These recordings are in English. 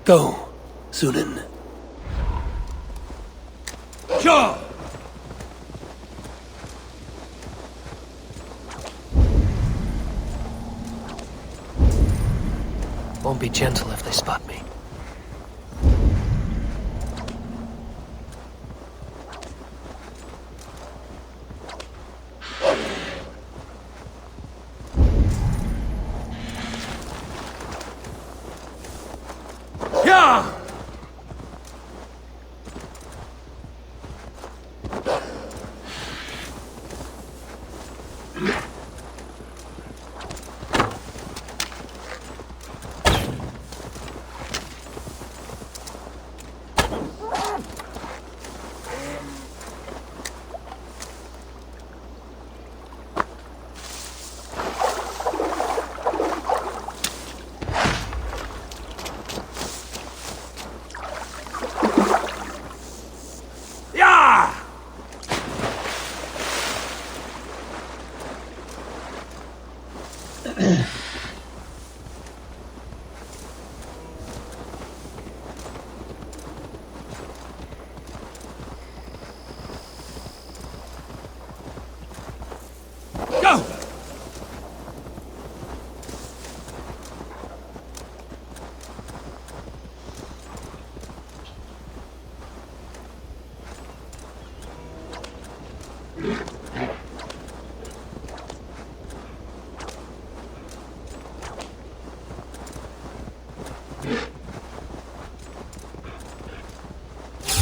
Go, Sunan. Sure! Won't be gentle if they spot me. Yeah! Go!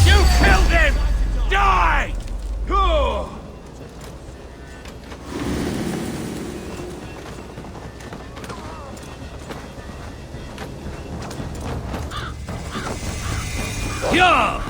You killed him! Die! Go! Yeah!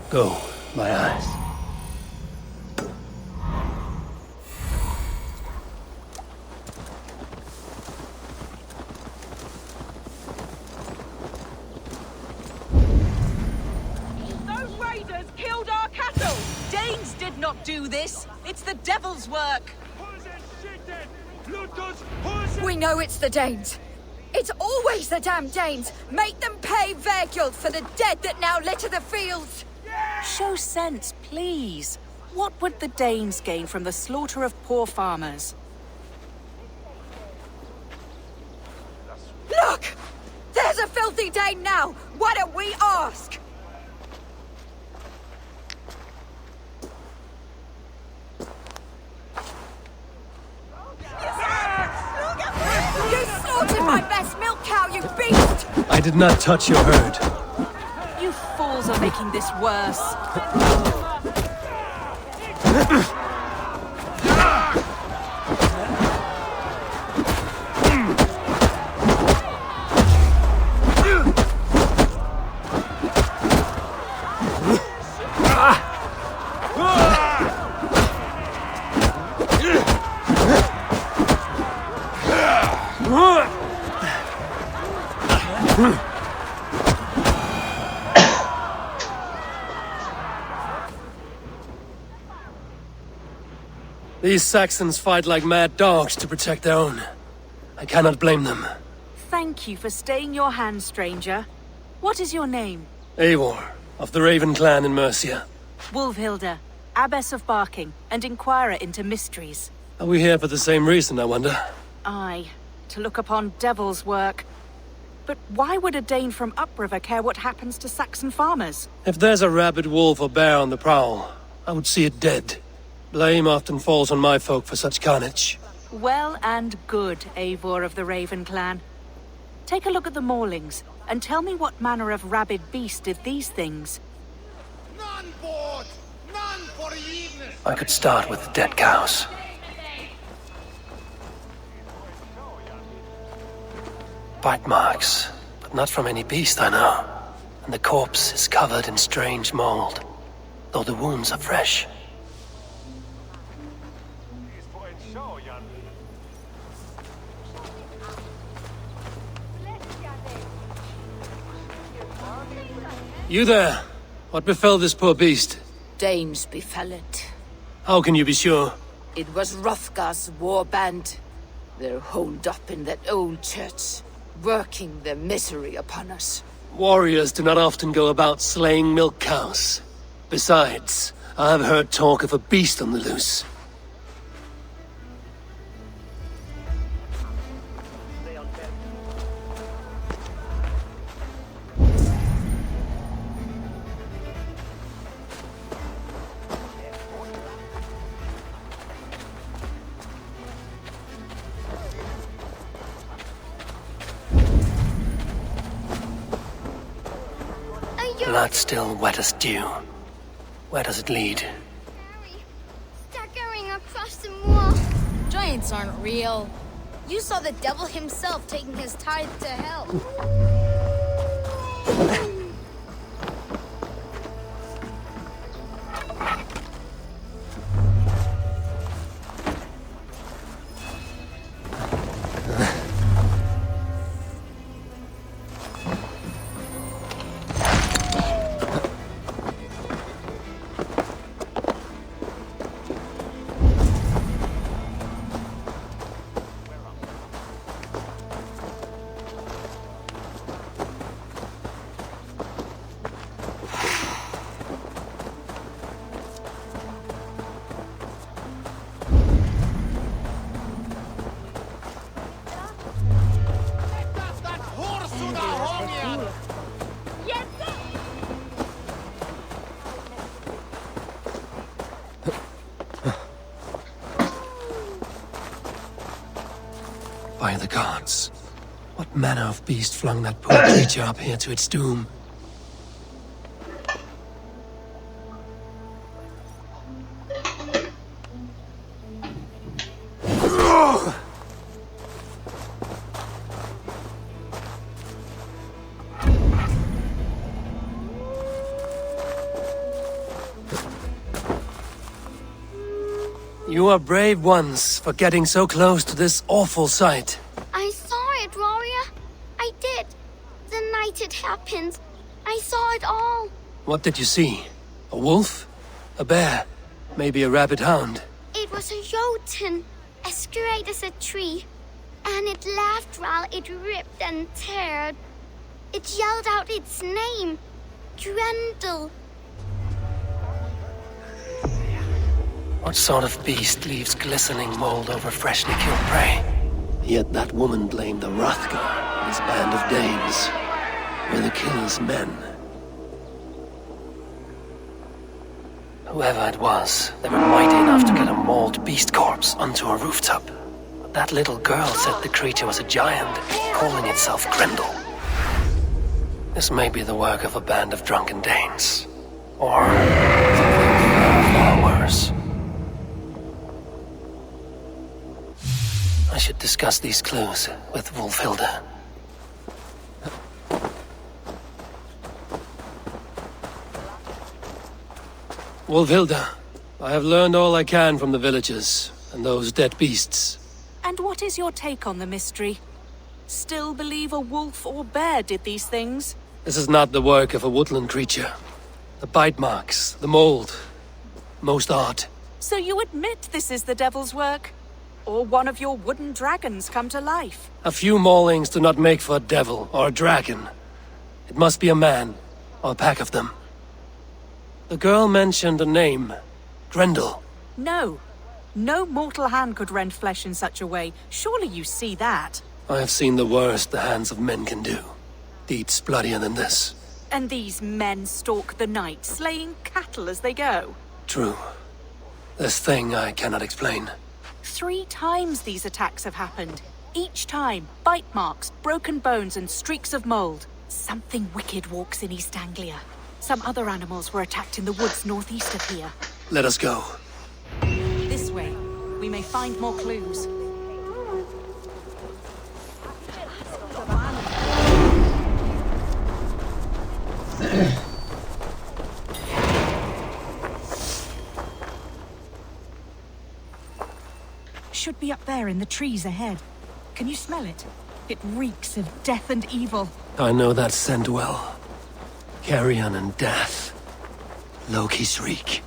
Go, my eyes. Those raiders killed our cattle! Danes did not do this! It's the devil's work! We know it's the Danes. It's always the damn Danes! Make them pay their guilt for the dead that now litter the fields! Show sense, please. What would the Danes gain from the slaughter of poor farmers? Look! There's a filthy Dane now! Why don't we ask? You slaughtered I did not touch your herd. You fools are making this worse. These Saxons fight like mad dogs to protect their own. I cannot blame them. Thank you for staying your hand, stranger. What is your name? Eivor, of the Raven clan in Mercia. Wolfhilda, Abbess of Barking, and Inquirer into Mysteries. Are we here for the same reason, I wonder? Aye, to look upon devil's work. But why would a Dane from upriver care what happens to Saxon farmers? If there's a rabid wolf or bear on the prowl, I would see it dead. Blame often falls on my folk for such carnage. Well and good, Eivor of the Raven clan. Take a look at the maulings, and tell me what manner of rabid beast did these things. None board! None for evening! I could start with the dead cows. Bite marks, but not from any beast I know. And the corpse is covered in strange mold, though the wounds are fresh. You there? What befell this poor beast? Danes befell it. How can you be sure? It was Hrothgar's war band. They're holed up in that old church, working their misery upon us. Warriors do not often go about slaying milk cows. Besides, I have heard talk of a beast on the loose. Blood still wet as dew. Where does it lead? Staggering across the moor. Giants aren't real. You saw the devil himself taking his tithe to hell. By the gods. What manner of beast flung that poor creature up here to its doom? You are brave ones for getting so close to this awful sight. I saw it, warrior. I did. The night it happened. I saw it all. What did you see? A wolf? A bear? Maybe a rabid hound? It was a jotun, as straight as a tree. And it laughed while it ripped and teared. It yelled out its name. Drendel. What sort of beast leaves glistening mold over freshly killed prey? Yet that woman blamed the Hrothgar and his band of Danes. Were the killer's men. Whoever it was, they were mighty enough to get a mauled beast corpse onto a rooftop. But that little girl said the creature was a giant, calling itself Grendel. This may be the work of a band of drunken Danes. Or something far worse. I should discuss these clues with Wolfhilde. Wolfhilde, I have learned all I can from the villagers and those dead beasts. And what is your take on the mystery? Still believe a wolf or bear did these things? This is not the work of a woodland creature. The bite marks, the mold, most odd. So you admit this is the devil's work? Or one of your wooden dragons come to life? A few maulings do not make for a devil or a dragon. It must be a man, or a pack of them. The girl mentioned a name. Grendel. No. No mortal hand could rend flesh in such a way. Surely you see that. I have seen the worst the hands of men can do. Deeds bloodier than this. And these men stalk the night, slaying cattle as they go. True. This thing I cannot explain. 3 times these attacks have happened. Each time, bite marks, broken bones, and streaks of mold. Something wicked walks in East Anglia. Some other animals were attacked in the woods northeast of here. Let us go. This way. We may find more clues. Should be up there in the trees ahead. Can you smell it? It reeks of death and evil. I know that scent well. Carrion and death. Loki's reek.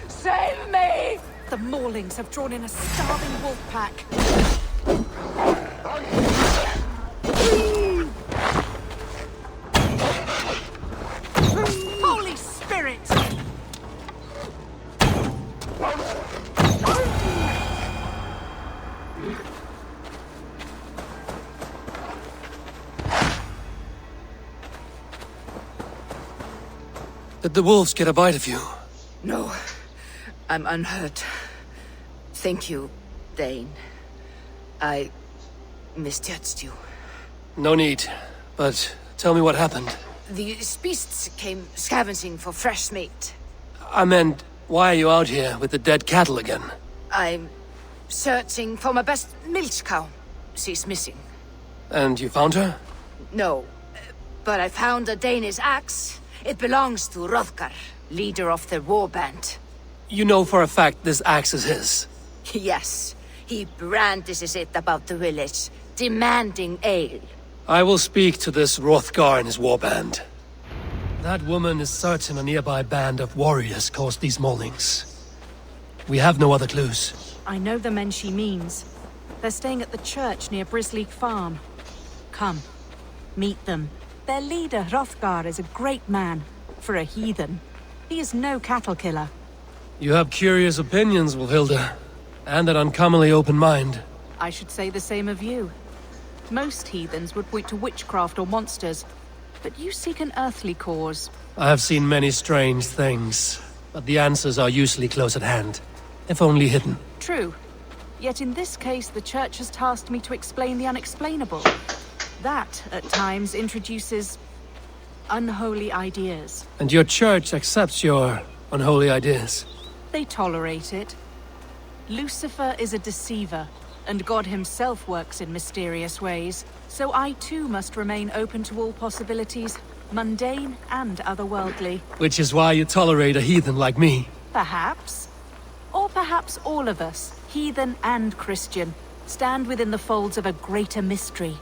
Save me! The Maulings have drawn in a starving wolf pack. Holy Spirit! Did the wolves get a bite of you? No, I'm unhurt. Thank you, Dane. I misjudged you. No need. But tell me what happened. These beasts came scavenging for fresh meat. I meant, why are you out here with the dead cattle again? I'm searching for my best milch cow. She's missing. And you found her? No, but I found a Danish axe. It belongs to Hrothgar, leader of the war band. You know for a fact this axe is his. Yes, he brandishes it about the village, demanding ale. I will speak to this Hrothgar and his warband. That woman is certain a nearby band of warriors caused these maulings. We have no other clues. I know the men she means. They're staying at the church near Brisleek Farm. Come, meet them. Their leader, Hrothgar, is a great man. For a heathen. He is no cattle killer. You have curious opinions, Wolfhilde. And an uncommonly open mind. I should say the same of you. Most heathens would point to witchcraft or monsters, but you seek an earthly cause. I have seen many strange things, but the answers are usually close at hand, if only hidden. True. Yet in this case, the Church has tasked me to explain the unexplainable. That, at times, introduces unholy ideas. And your church accepts your unholy ideas? They tolerate it. Lucifer is a deceiver, and God himself works in mysterious ways. So I too must remain open to all possibilities, mundane and otherworldly. Which is why you tolerate a heathen like me. Perhaps. Or perhaps all of us, heathen and Christian, stand within the folds of a greater mystery.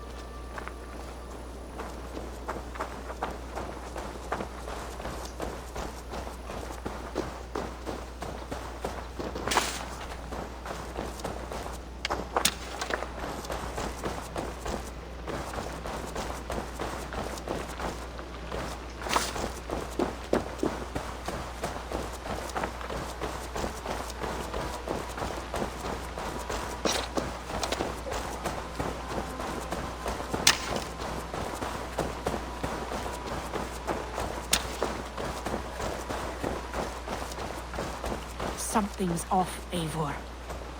Something's off, Eivor.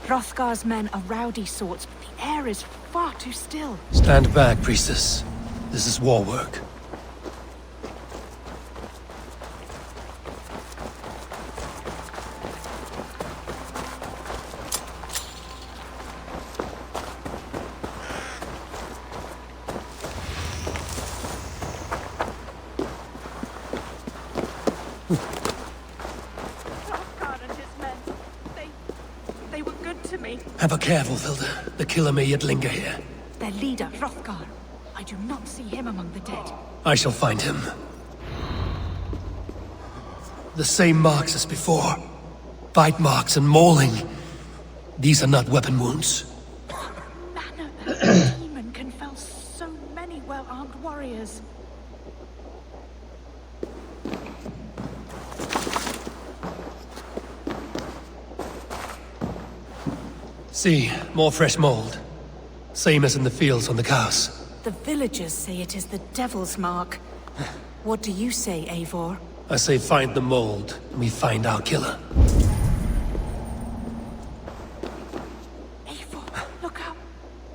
Hrothgar's men are rowdy sorts, but the air is far too still. Stand back, priestess. This is war work. Hrothgar and his men, they were good to me. Have a careful, Vilda. The killer may yet linger here. Their leader, Hrothgar. I do not see him among the dead. I shall find him. The same marks as before. Bite marks and mauling. These are not weapon wounds. What manner of a demon can fell so many well-armed warriors? See, more fresh mold. Same as in the fields on the cows. The villagers say it is the devil's mark. What do you say, Eivor? I say find the mold, and we find our killer. Eivor, look up.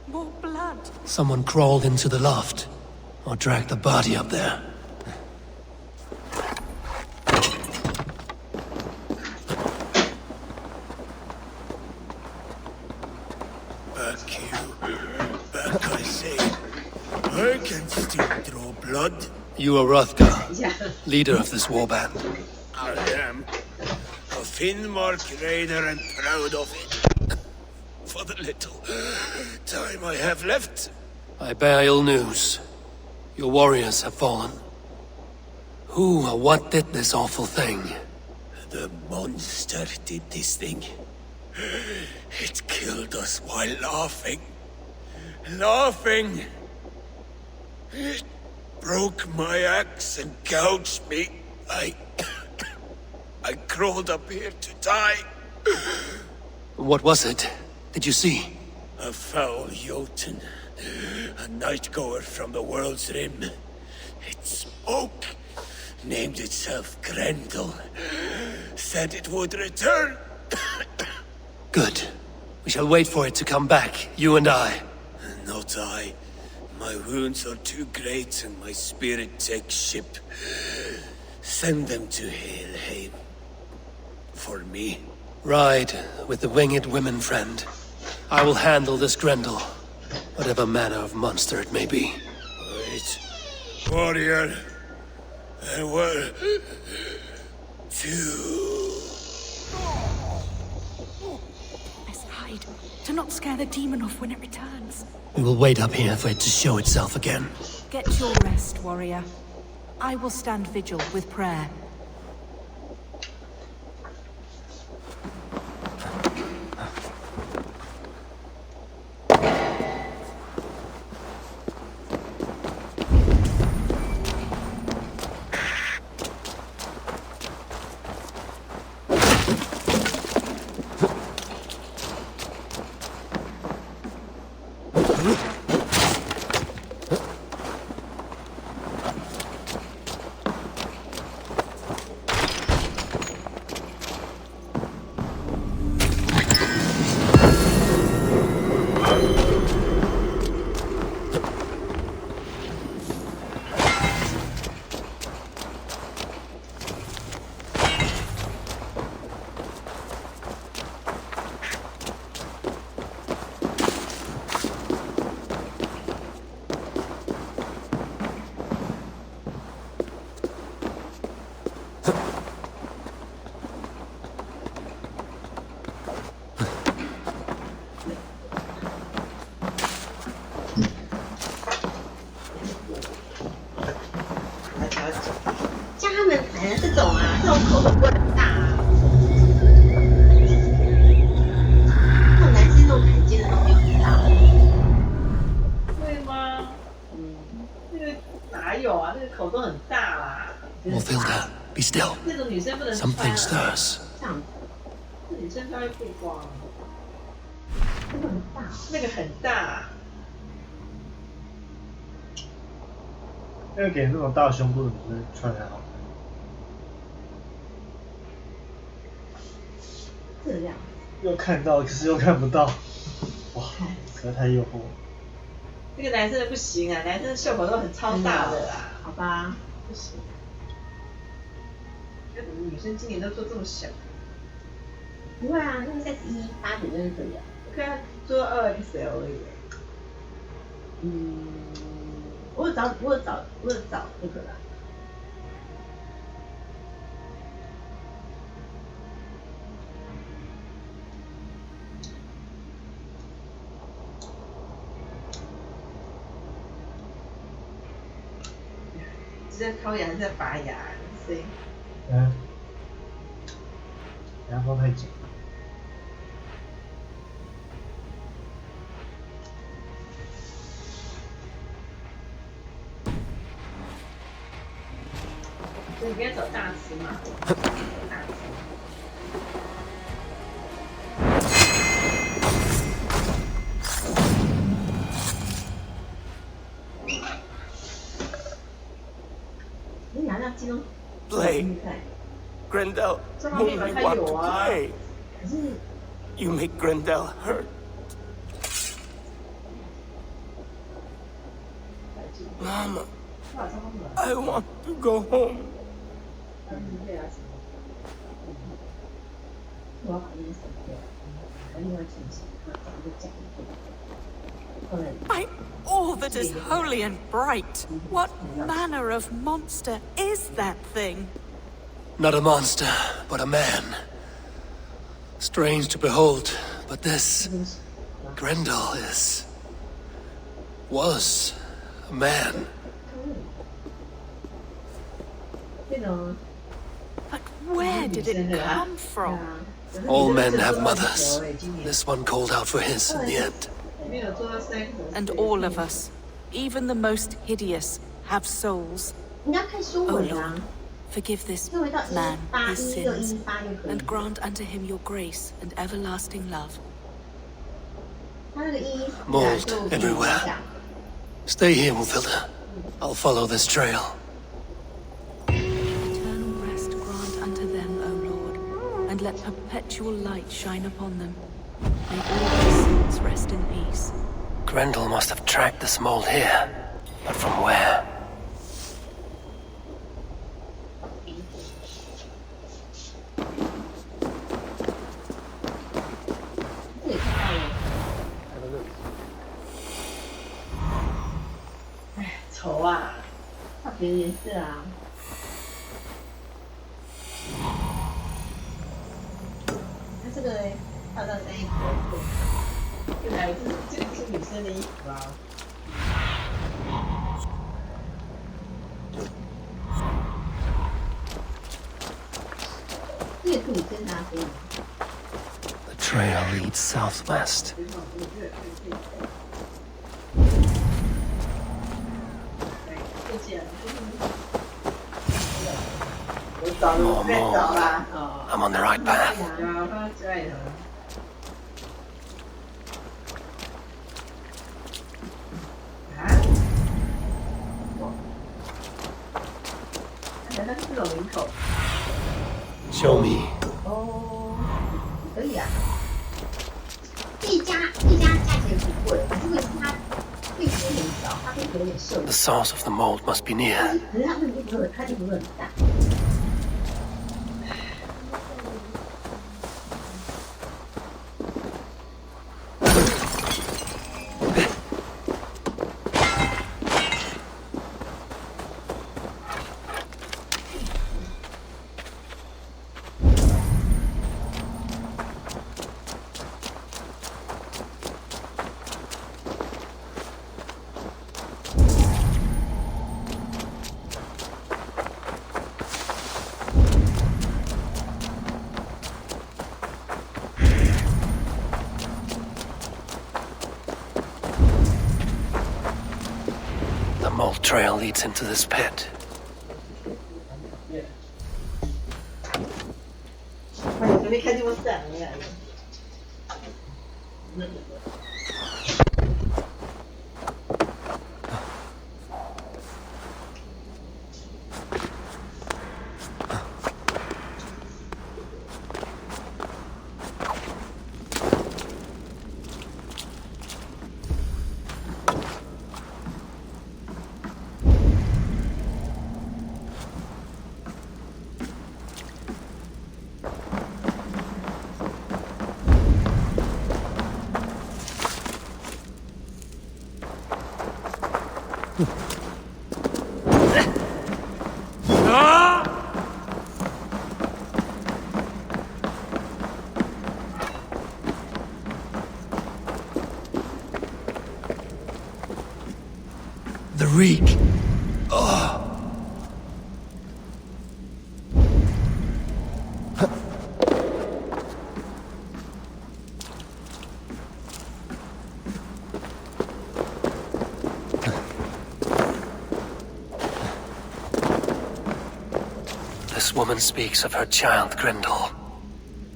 More blood. Someone crawled into the loft, or dragged the body up there. Back you. Back, I say. I can still draw blood. You are Hrothgar, leader of this warband. I am. A Finnmark raider and proud of it. For the little time I have left. I bear ill news. Your warriors have fallen. Who or what did this awful thing? The monster did this thing. It killed us while laughing. Laughing! It broke my axe and gouged me. I crawled up here to die. What was it? Did you see? A foul Jotun. A night-goer from the world's rim. It spoke. Named itself Grendel. Said it would return. Good. We shall wait for it to come back, you and I. Not I. My wounds are too great and my spirit takes ship. Send them to Helheim. For me. Ride with the winged women friend. I will handle this Grendel, whatever manner of monster it may be. Wait. Warrior. There were... two... Let's hide. Do not scare the demon off when it returns. We will wait up here for it to show itself again. Get your rest, warrior. I will stand vigil with prayer. Vilda, be still. Something stirs. 这女生才会曝光，那个很大，那个给那种大胸部的女生穿还好这样。又看到，可是又看不到，哇，实在太诱惑。这个男生的不行啊，男生的袖口都很超大的啦，好吧，不行。那怎么女生今年都做这么小？不会啊，那个31、8点就是可以啊。我看他做2XL 而已。我有找那个啦。是在抠牙还是在拔牙？谁？牙缝太紧。所以你应该找大师嘛。大师。你拿那激动。Play. Grendel only want to play. You make Grendel hurt. Mama, I want to go home. 我要把这个手掉，我另外清洗，然后找一个讲一个。By all that is holy and bright, what manner of monster is that thing? Not a monster, but a man. Strange to behold, but this Grendel was a man. But where did it come from? All men have mothers. This one called out for his in the end. And all of us, even the most hideous, have souls. 你要看书 O 尾啊。 Lord, forgive this 书尾到man 118、 his 116、 sins, 118就可以。 and grant unto him your grace and everlasting love. 他那个114 Mold 就 everywhere. Stay here, Wolfilda. I'll follow this trail. Eternal rest grant unto them, O Lord, and let perpetual light shine upon them. May all their sins rest in peace. Grendel must have tracked this mold here. But from where? What 别的颜色啊。那这个呢？套到这一口，原来这个是女生的衣服啊。这个是女生拿给你。The trail leads southwest. More mold. I'm on the right path. Show me. 哦，可以啊。这家价钱不贵，可是问题是它背心很少，它背心有点瘦。 The source of the mold must be near. 可是它问题不是，它就不是很大。The mold trail leads into this pit. 哎呦，昨天看见我闪了。The reek. Oh. This woman speaks of her child Grendel.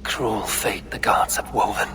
Cruel fate the gods have woven.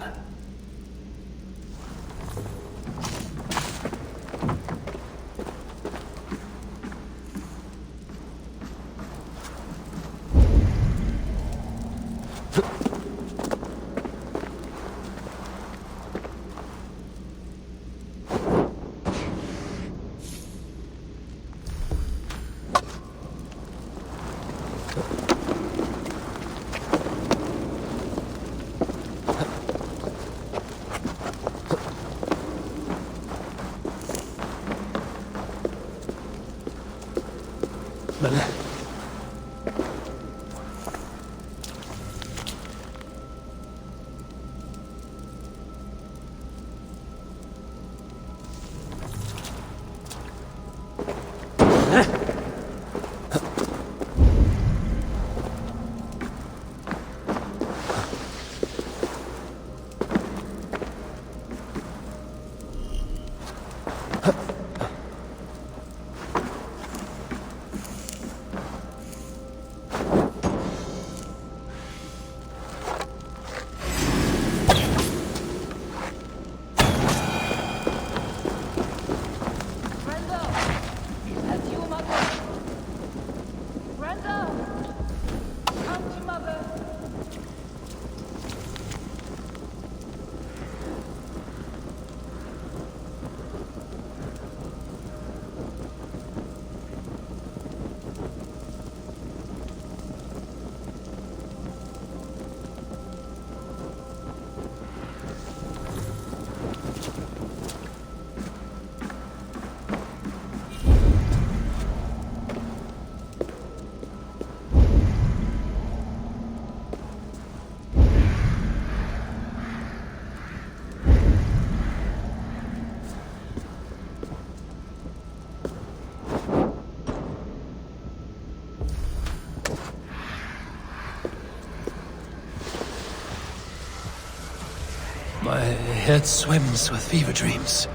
My head swims with fever dreams.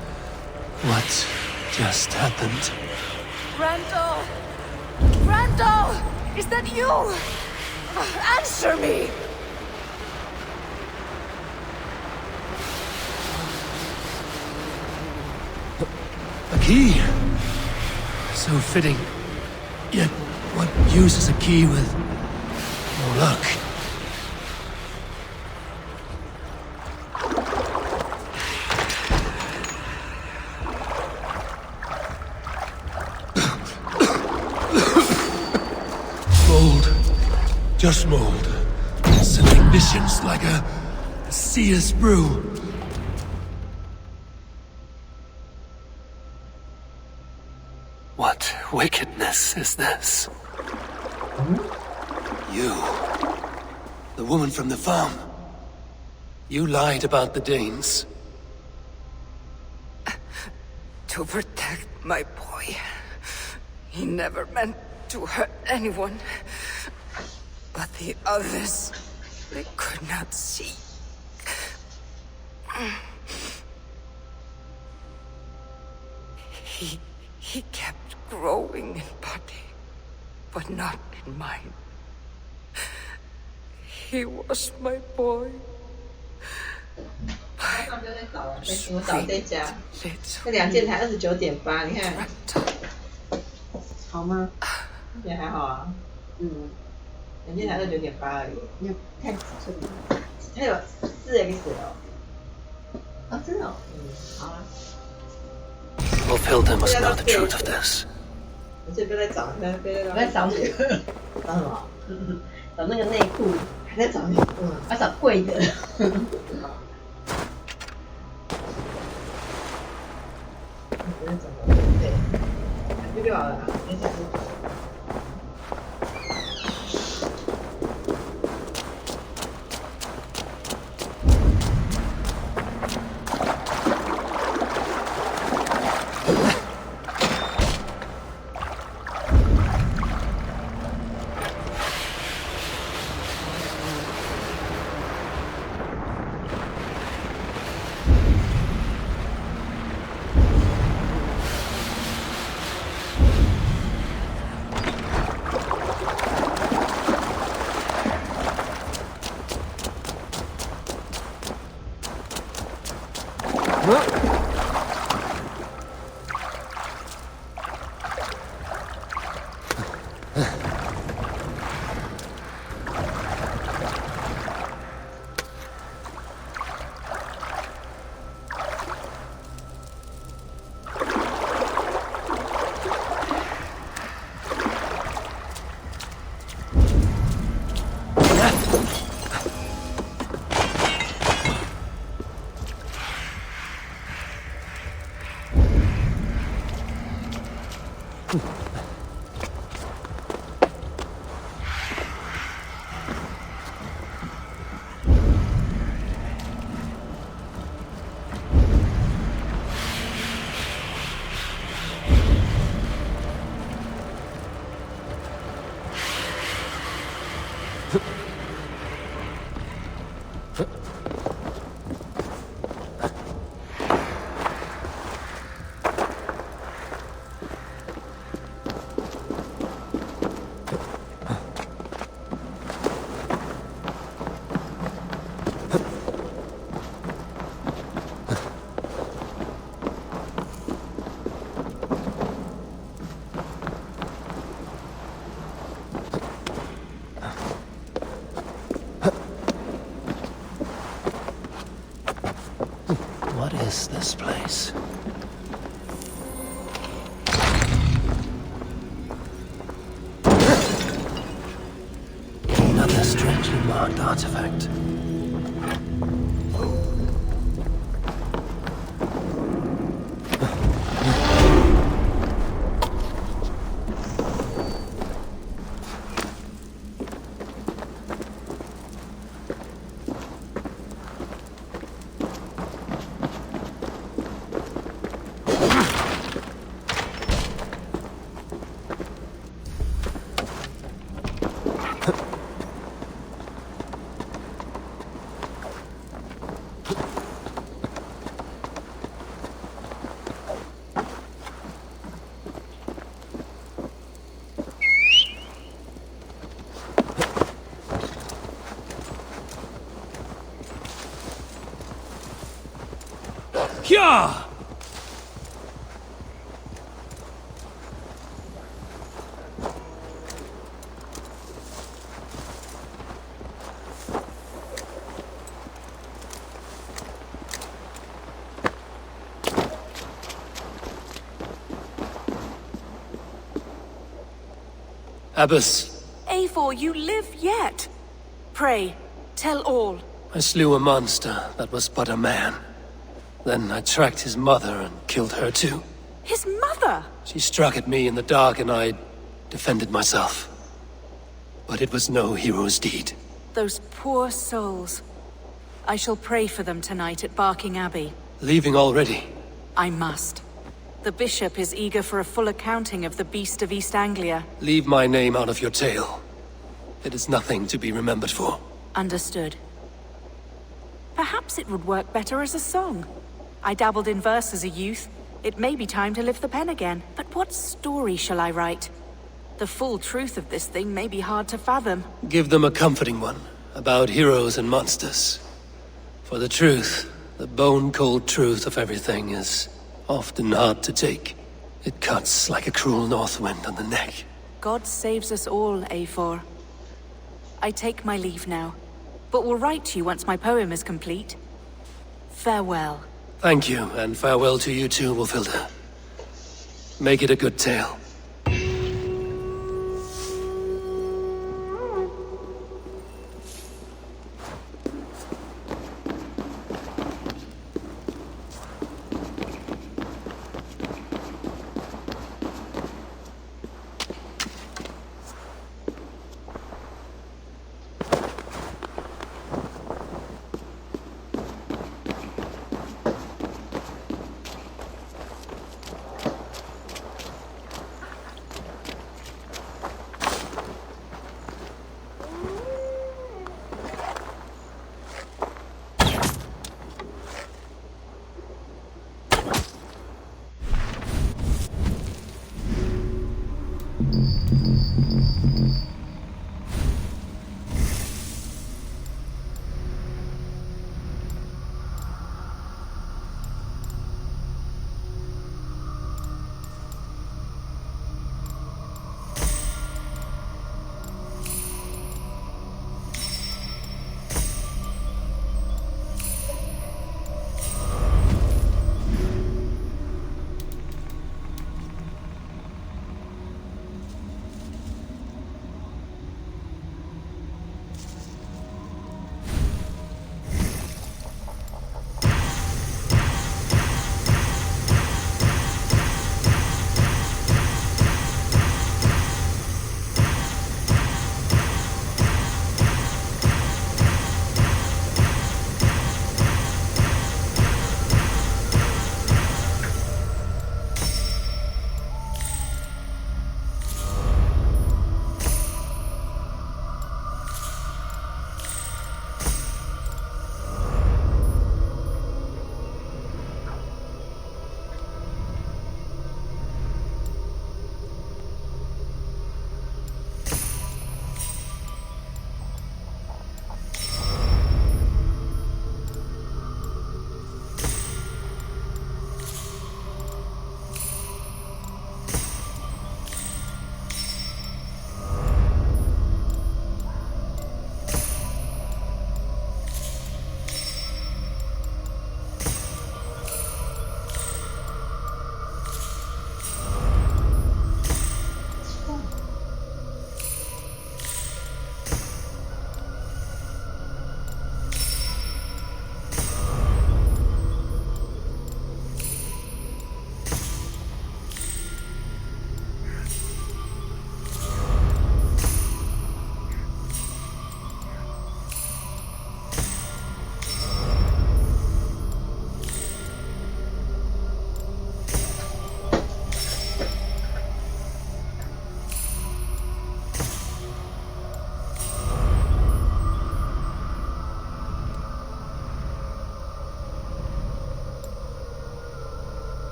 What just happened? Grendel! Grendel! Is that you? Answer me! A key! So fitting. Yet, what use is a key with no luck? Mold. Just mold. Sending missions like a seer's brew. What wickedness is this? You. The woman from the farm. You lied about the Danes. To protect my boy. He never meant to hurt anyone. But the others, they could not see. He kept growing in body, but not in mind. He was my boy. 马上就在找了，我找这家，这两件才29.8，你看，好吗？也还好啊，两件才29.8而已。你看尺寸，它有4XL。哦，真的哦，好啊。Wolfhilda must know the truth of this. 我这边在找，我在找哪个？找什么？找那个内裤，还在找内裤，要找贵的。不是怎么对？就好了啦，没想多久。What is this place? Another strangely marked artifact. Yeah! Abbess, Eivor, you live yet. Pray, tell all. I slew a monster that was but a man. Then I tracked his mother and killed her too. His mother? She struck at me in the dark and I defended myself. But it was no hero's deed. Those poor souls. I shall pray for them tonight at Barking Abbey. Leaving already? I must. The bishop is eager for a full accounting of the Beast of East Anglia. Leave my name out of your tale. It is nothing to be remembered for. Understood. Perhaps it would work better as a song. I dabbled in verse as a youth. It may be time to lift the pen again. But what story shall I write? The full truth of this thing may be hard to fathom. Give them a comforting one, about heroes and monsters. For the truth, the bone-cold truth of everything is often hard to take. It cuts like a cruel north wind on the neck. God saves us all, Eivor. I take my leave now, but will write to you once my poem is complete. Farewell. Thank you, and farewell to you too, Wolfilda. Make it a good tale.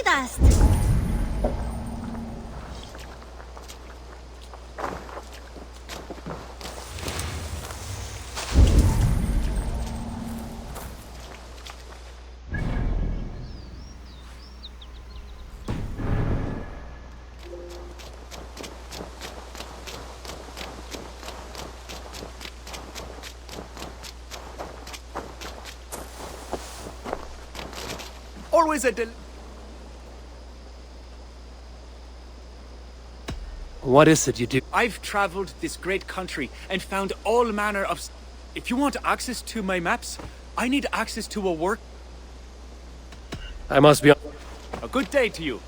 dust. Always a What is it you do? I've traveled this great country and found all manner of... If you want access to my maps, I need access to a work... I must be... A good day to you.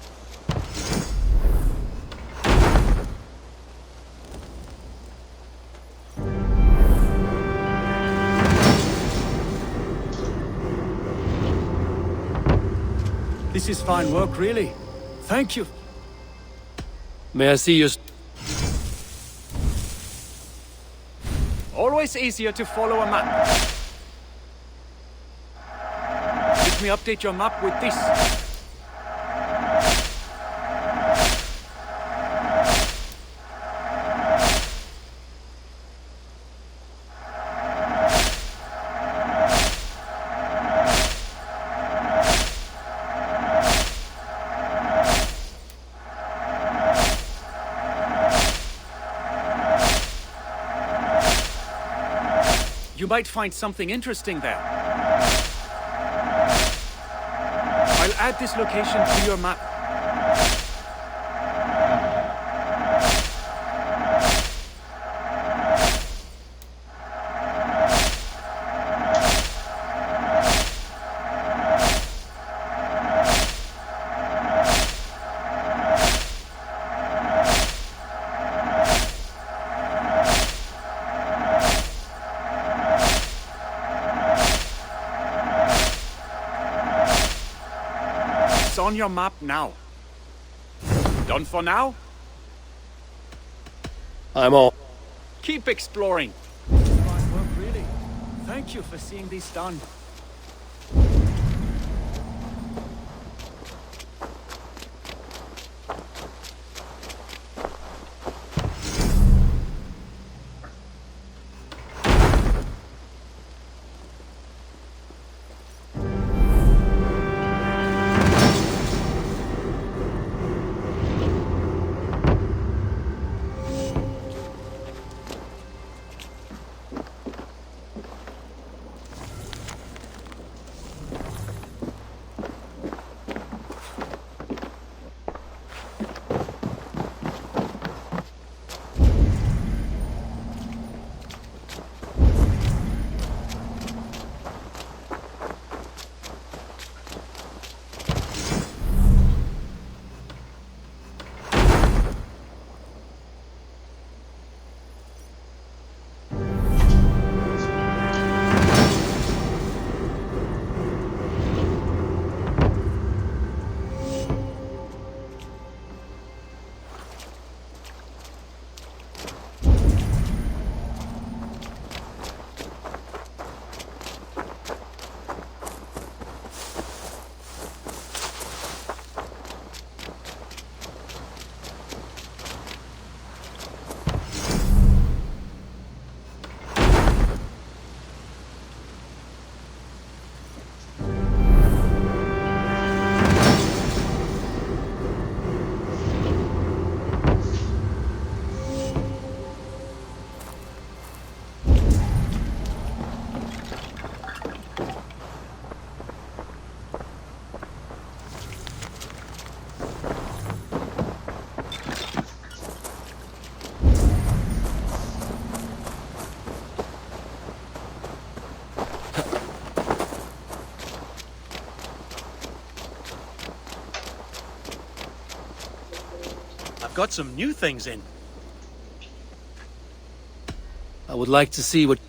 This is fine work, really. Thank you. May I see your... Always easier to follow a map. Let me update your map with this. You might find something interesting there. I'll add this location to your map. It's on your map now. Done for now? I'm all... Keep exploring. Fine work, really. Thank you for seeing this done. I've got some new things in. I would like to see what...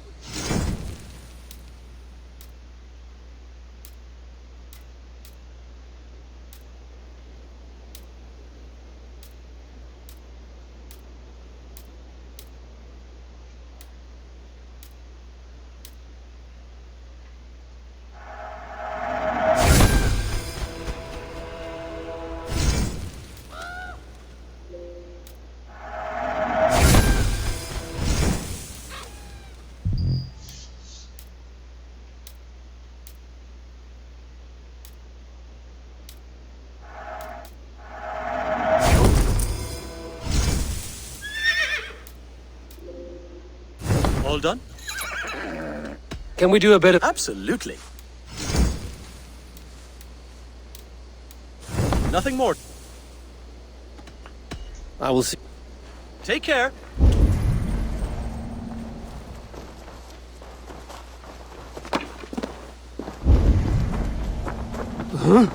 All done? Can we do a bit of... Absolutely. Nothing more. I will see. Take care. Huh?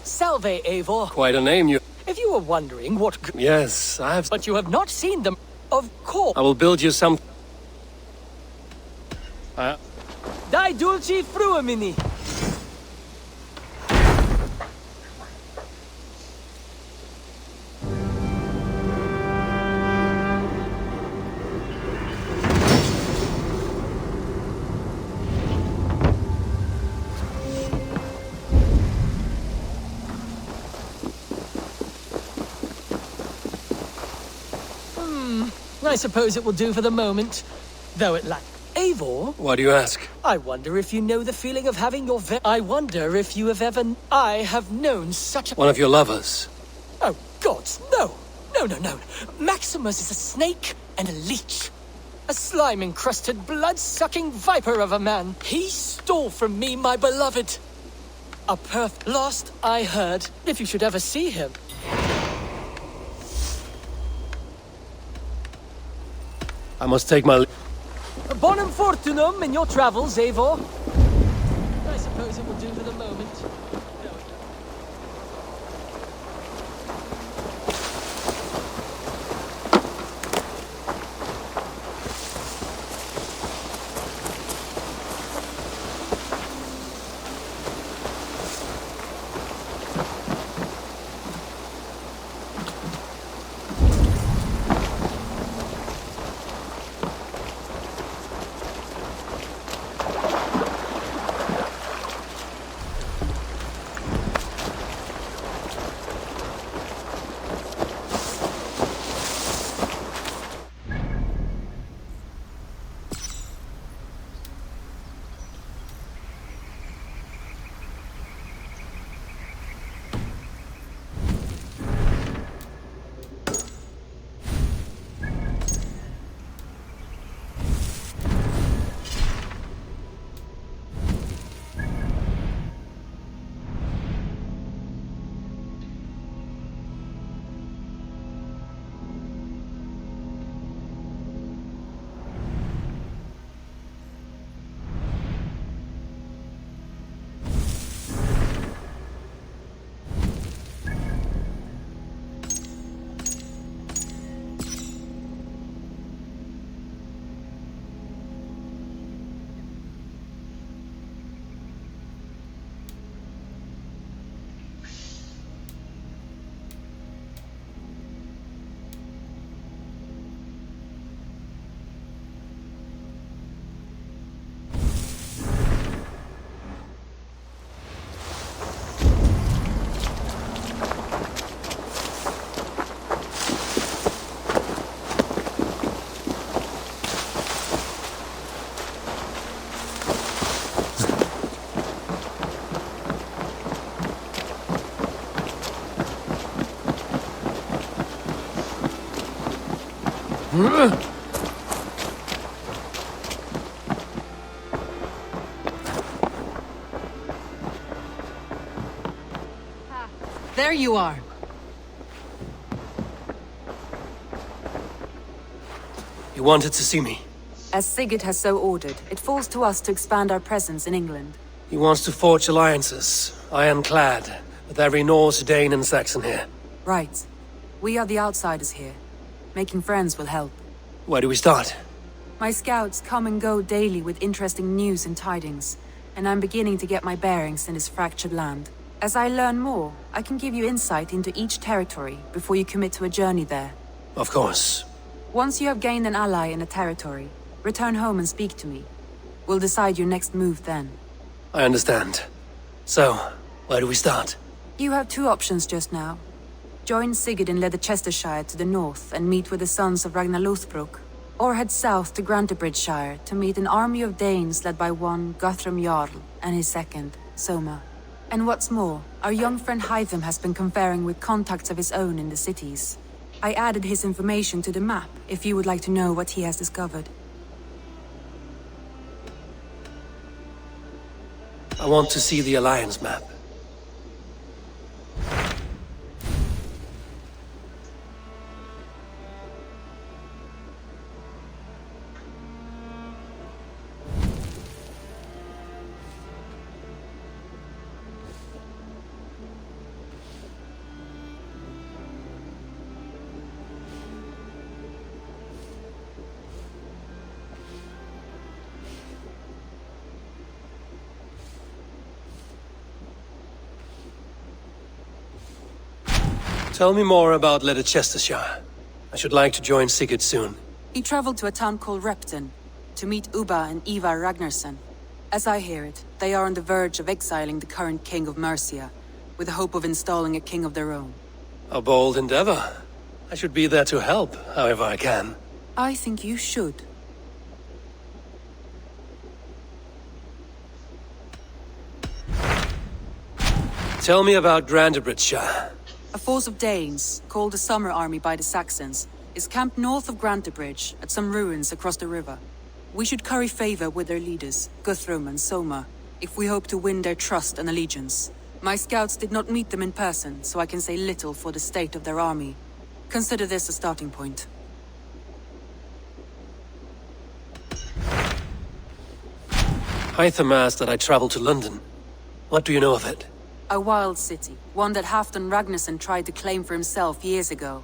Salve, Eivor. Quite a name, you... If you were wondering what... Yes, I have... But you have not seen them, of course. I will build you some... Dai dulci fruamini. I suppose it will do for the moment, though it lacks. Eivor? Why do you ask? I wonder if you know the feeling of having your I wonder if you have ever... I have known such a... One of your lovers. Oh, gods, no! No. Maximus is a snake and a leech. A slime-encrusted, blood-sucking viper of a man. He stole from me my beloved. A lost, I heard, if you should ever see him. I must take my... Bonum fortunum in your travels, Eivor. I suppose it will do for the moment. There you are. You wanted to see me? As Sigurd has so ordered, it falls to us to expand our presence in England. He wants to forge alliances, ironclad, with every Norse, Dane and Saxon here. Right. We are the outsiders here. Making friends will help. Where do we start? My scouts come and go daily with interesting news and tidings, and I'm beginning to get my bearings in this fractured land. As I learn more, I can give you insight into each territory before you commit to a journey there. Of course. Once you have gained an ally in a territory, return home and speak to me. We'll decide your next move then. I understand. So, where do we start? You have two options just now. Join Sigurd in Leicestershire to the north and meet with the sons of Ragnar Lothbrok, or head south to Grantebridgeshire to meet an army of Danes led by one Guthrum Jarl and his second, Soma. And what's more, our young friend Hytham has been conferring with contacts of his own in the cities. I added his information to the map, if you would like to know what he has discovered. I want to see the Alliance map. Tell me more about Leicestershire. I should like to join Sigurd soon. He traveled to a town called Repton to meet Ubba and Ivar Ragnarsson. As I hear it, they are on the verge of exiling the current king of Mercia, with the hope of installing a king of their own. A bold endeavor. I should be there to help, however I can. I think you should. Tell me about Grantebridgeshire. A force of Danes, called the Summer Army by the Saxons, is camped north of Grantebridge at some ruins across the river. We should curry favor with their leaders, Guthrum and Soma, if we hope to win their trust and allegiance. My scouts did not meet them in person, so I can say little for the state of their army. Consider this a starting point. Hytham asked that I travel to London. What do you know of it? A wild city, one that Halfdan Ragnarsson tried to claim for himself years ago.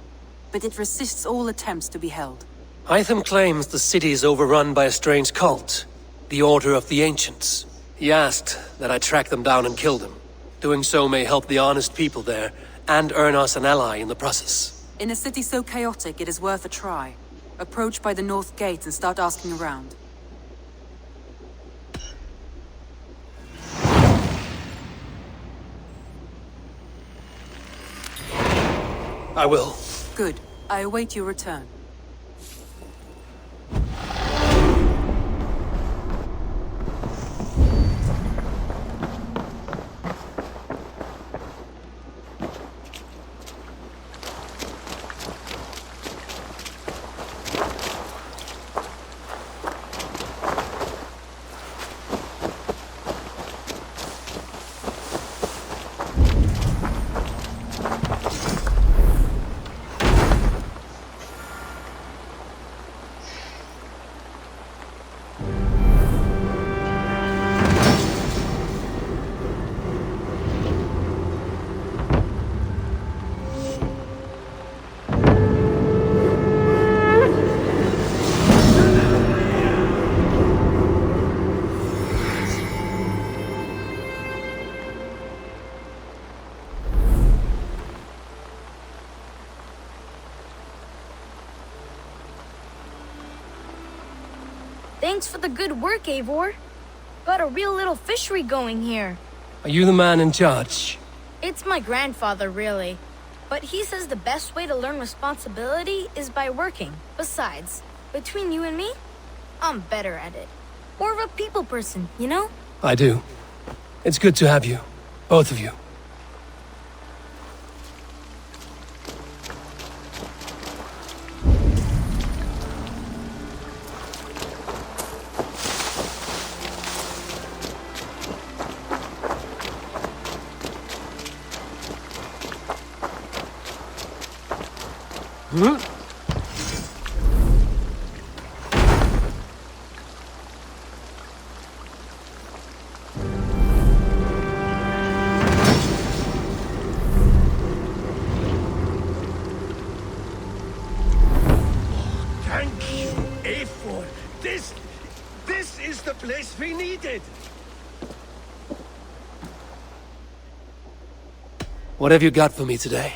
But it resists all attempts to be held. Hytham claims the city is overrun by a strange cult, the Order of the Ancients. He asked that I track them down and kill them. Doing so may help the honest people there, and earn us an ally in the process. In a city so chaotic, it is worth a try. Approach by the North Gate and start asking around. I will. Good. I await your return. Thanks for the good work, Eivor. Got a real little fishery going here. Are you the man in charge? It's my grandfather, really. But he says the best way to learn responsibility is by working. Besides, between you and me, I'm better at it. More of a people person, you know? I do. It's good to have you. Both of you. Hmm? Thank you, Eivor. This is the place we needed. What have you got for me today?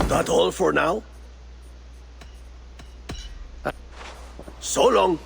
That all for now? So long.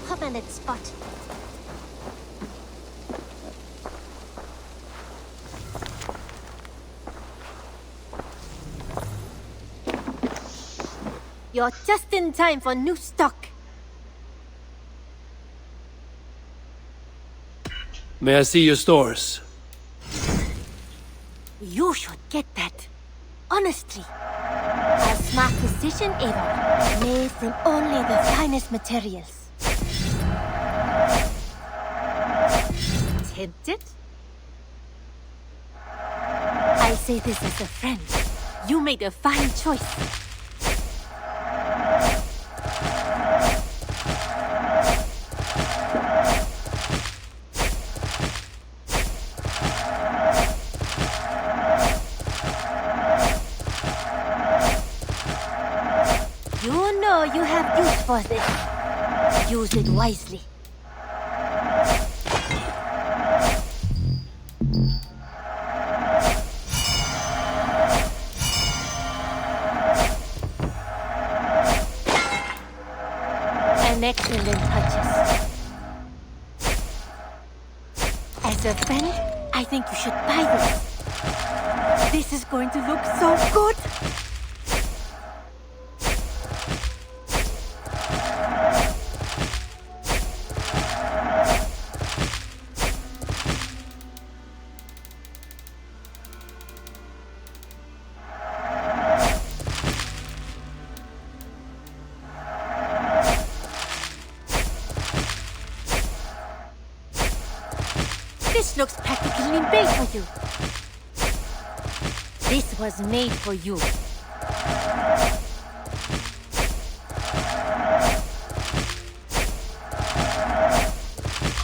Permanent spot. You're just in time for new stock. May I see your stores? You should get that. Honestly. A smart decision ever. Made from only the finest materials. Tempted? I say this as a friend. You made a fine choice. You know you have use for this. Use it wisely. Excellent touches. As a friend, I think you should buy this. This is going to look so good. This looks practically made for you. This was made for you.